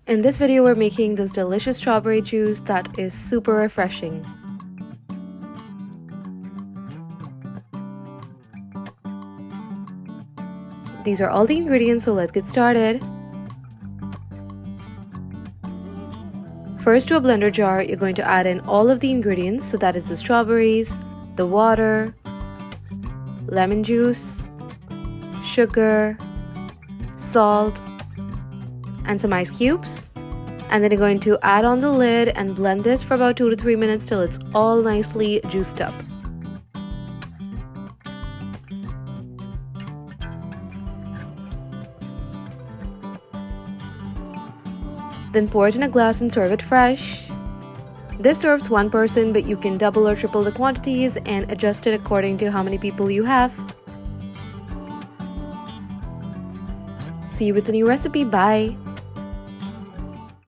In this video, we're making this delicious strawberry juice that is super refreshing. These are all the ingredients, so let's get started. First, to a blender jar, you're going to add in all of the ingredients, so that is the strawberries, the water, lemon juice, sugar, salt, and some ice cubes. And then you're going to add on the lid and blend this for about 2 to 3 minutes till it's all nicely juiced up. Then pour it in a glass and serve it fresh. This serves one person, but you can double or triple the quantities and adjust it according to how many people you have. See you with the new recipe. Bye!